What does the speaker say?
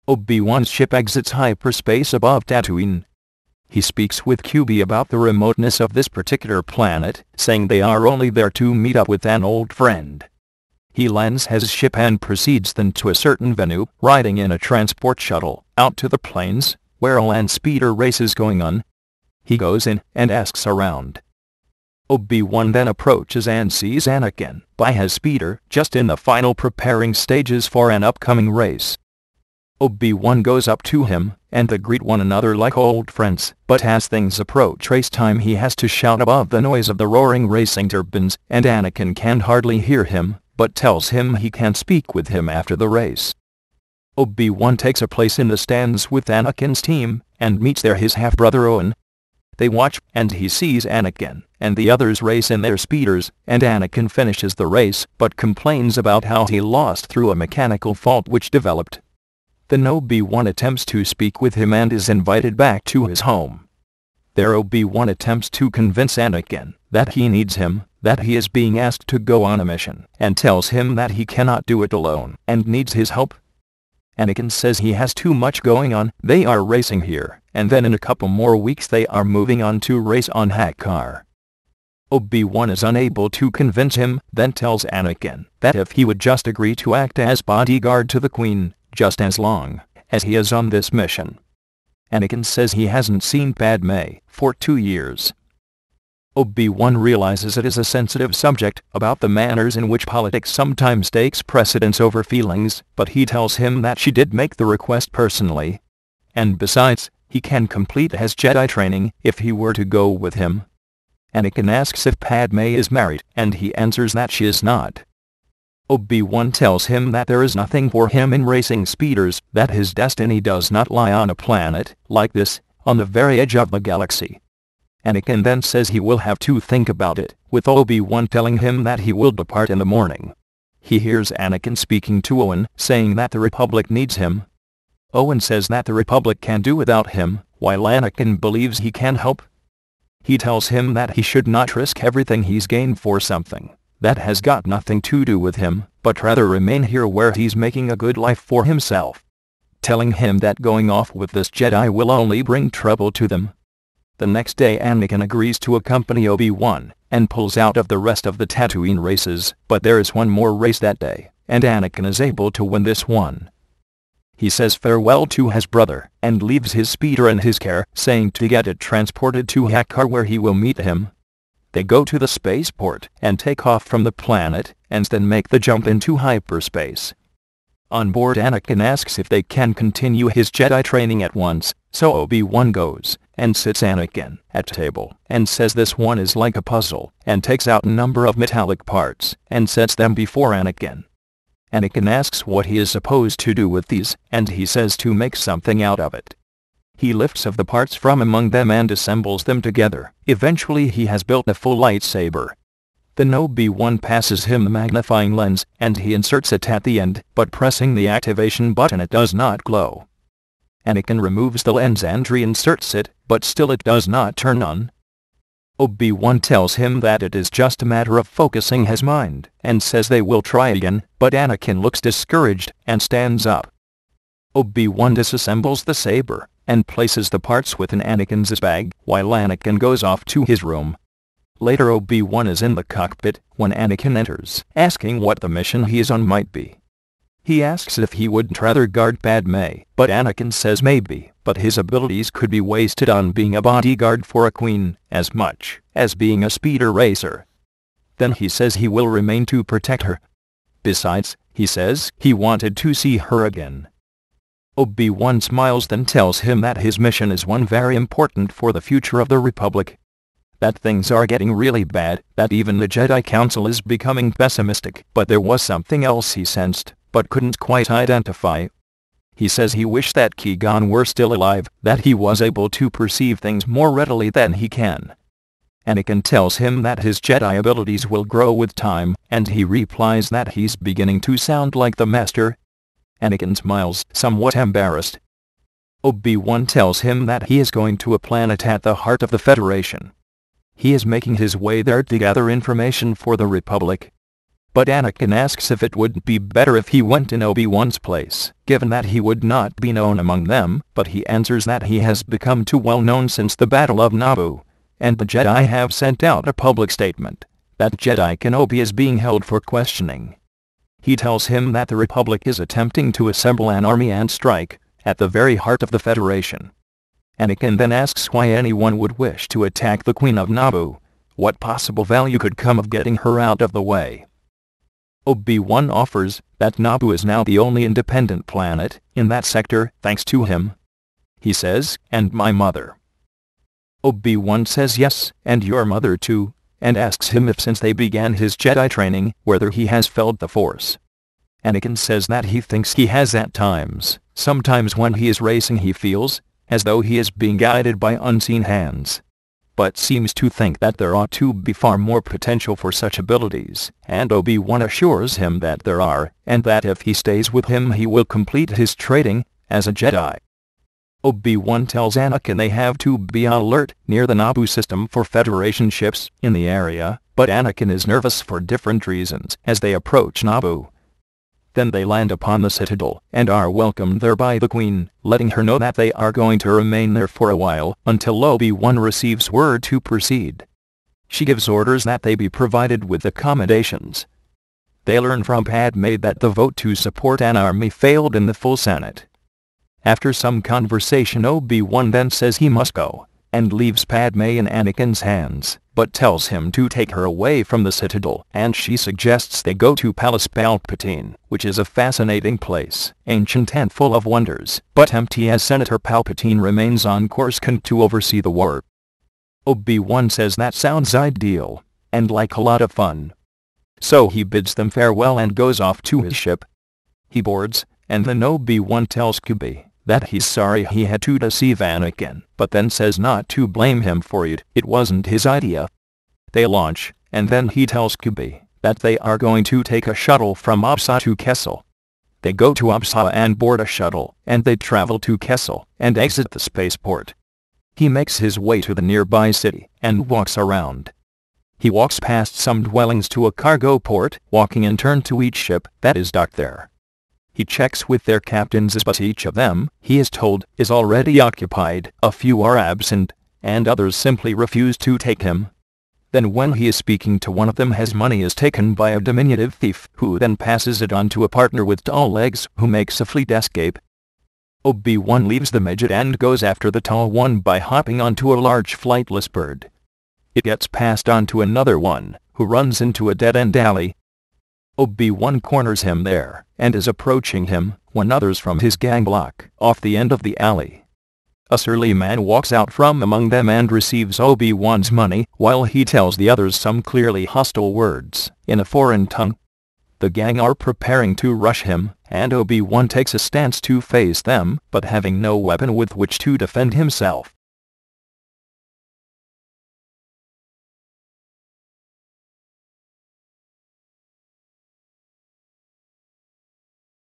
Obi-Wan's ship exits hyperspace above Tatooine. He speaks with QB about the remoteness of this particular planet, saying they are only there to meet up with an old friend. He lands his ship and proceeds then to a certain venue, riding in a transport shuttle, out to the plains, where a land speeder race is going on. He goes in and asks around. Obi-Wan then approaches and sees Anakin by his speeder, just in the final preparing stages for an upcoming race. Obi-Wan goes up to him, and they greet one another like old friends, but as things approach race time he has to shout above the noise of the roaring racing turbines, and Anakin can hardly hear him, but tells him he can speak with him after the race. Obi-Wan takes a place in the stands with Anakin's team, and meets there his half-brother Owen. They watch, and he sees Anakin and the others race in their speeders, and Anakin finishes the race, but complains about how he lost through a mechanical fault which developed. Then Obi-Wan attempts to speak with him and is invited back to his home. There Obi-Wan attempts to convince Anakin that he needs him, that he is being asked to go on a mission, and tells him that he cannot do it alone, and needs his help. Anakin says he has too much going on. They are racing here, and then in a couple more weeks they are moving on to race on Hakkar. Obi-Wan is unable to convince him, then tells Anakin that if he would just agree to act as bodyguard to the Queen, just as long as he is on this mission. Anakin says he hasn't seen Padme for 2 years. Obi-Wan realizes it is a sensitive subject about the manners in which politics sometimes takes precedence over feelings, but he tells him that she did make the request personally. And besides, he can complete his Jedi training if he were to go with him. Anakin asks if Padme is married, and he answers that she is not. Obi-Wan tells him that there is nothing for him in racing speeders, that his destiny does not lie on a planet like this, on the very edge of the galaxy. Anakin then says he will have to think about it, with Obi-Wan telling him that he will depart in the morning. He hears Anakin speaking to Owen, saying that the Republic needs him. Owen says that the Republic can do without him, while Anakin believes he can help. He tells him that he should not risk everything he's gained for something that has got nothing to do with him, but rather remain here where he's making a good life for himself. Telling him that going off with this Jedi will only bring trouble to them. The next day Anakin agrees to accompany Obi-Wan, and pulls out of the rest of the Tatooine races, but there is one more race that day, and Anakin is able to win this one. He says farewell to his brother, and leaves his speeder in his care, saying to get it transported to Hakkar where he will meet him. They go to the spaceport, and take off from the planet, and then make the jump into hyperspace. On board Anakin asks if they can continue his Jedi training at once, so Obi-Wan goes, and sits Anakin at table, and says this one is like a puzzle, and takes out a number of metallic parts, and sets them before Anakin. Anakin asks what he is supposed to do with these, and he says to make something out of it. He lifts of the parts from among them and assembles them together. Eventually he has built a full lightsaber. Then Obi-Wan passes him the magnifying lens, and he inserts it at the end, but pressing the activation button it does not glow. Anakin removes the lens and reinserts it, but still it does not turn on. Obi-Wan tells him that it is just a matter of focusing his mind, and says they will try again, but Anakin looks discouraged, and stands up. Obi-Wan disassembles the saber, and places the parts within Anakin's bag, while Anakin goes off to his room. Later Obi-Wan is in the cockpit, when Anakin enters, asking what the mission he is on might be. He asks if he would rather guard Padme, but Anakin says maybe, but his abilities could be wasted on being a bodyguard for a queen, as much as being a speeder racer. Then he says he will remain to protect her. Besides, he says he wanted to see her again. Obi-Wan smiles then tells him that his mission is one very important for the future of the Republic. That things are getting really bad, that even the Jedi Council is becoming pessimistic, but there was something else he sensed, but couldn't quite identify. He says he wished that Qui-Gon were still alive, that he was able to perceive things more readily than he can. Anakin tells him that his Jedi abilities will grow with time, and he replies that he's beginning to sound like the Master. Anakin smiles, somewhat embarrassed. Obi-Wan tells him that he is going to a planet at the heart of the Federation. He is making his way there to gather information for the Republic. But Anakin asks if it wouldn't be better if he went in Obi-Wan's place, given that he would not be known among them, but he answers that he has become too well known since the Battle of Naboo, and the Jedi have sent out a public statement that Jedi Kenobi is being held for questioning. He tells him that the Republic is attempting to assemble an army and strike at the very heart of the Federation. Anakin then asks why anyone would wish to attack the Queen of Naboo. What possible value could come of getting her out of the way? Obi-Wan offers that Naboo is now the only independent planet in that sector thanks to him. He says, "And my mother." Obi-Wan says yes, and your mother too, and asks him if since they began his Jedi training, whether he has felt the Force. Anakin says that he thinks he has at times. Sometimes when he is racing he feels as though he is being guided by unseen hands, but seems to think that there ought to be far more potential for such abilities, and Obi-Wan assures him that there are, and that if he stays with him he will complete his training as a Jedi. Obi-Wan tells Anakin they have to be on alert near the Naboo system for Federation ships in the area, but Anakin is nervous for different reasons as they approach Naboo. Then they land upon the Citadel, and are welcomed there by the Queen, letting her know that they are going to remain there for a while, until Obi-Wan receives word to proceed. She gives orders that they be provided with accommodations. They learn from Padme that the vote to support an army failed in the full Senate. After some conversation, Obi-Wan then says he must go, and leaves Padme in Anakin's hands, but tells him to take her away from the Citadel, and she suggests they go to Palace Palpatine, which is a fascinating place, ancient and full of wonders, but empty as Senator Palpatine remains on Coruscant to oversee the war. Obi-Wan says that sounds ideal, and like a lot of fun. So he bids them farewell and goes off to his ship. He boards, and then Obi-Wan tells Kubi that he's sorry he had to deceive Anakin, but then says not to blame him for it, it wasn't his idea. They launch, and then he tells Kubi that they are going to take a shuttle from Absa to Kessel. They go to Absa and board a shuttle, and they travel to Kessel, and exit the spaceport. He makes his way to the nearby city, and walks around. He walks past some dwellings to a cargo port, walking in turn to each ship that is docked there. He checks with their captains, but each of them, he is told, is already occupied, a few are absent, and others simply refuse to take him. Then when he is speaking to one of them, his money is taken by a diminutive thief, who then passes it on to a partner with tall legs, who makes a fleet escape. Obi-Wan leaves the midget and goes after the tall one by hopping onto a large flightless bird. It gets passed on to another one, who runs into a dead-end alley. Obi-Wan corners him there, and is approaching him, when others from his gang block off the end of the alley. A surly man walks out from among them and receives Obi-Wan's money, while he tells the others some clearly hostile words in a foreign tongue. The gang are preparing to rush him, and Obi-Wan takes a stance to face them, but having no weapon with which to defend himself,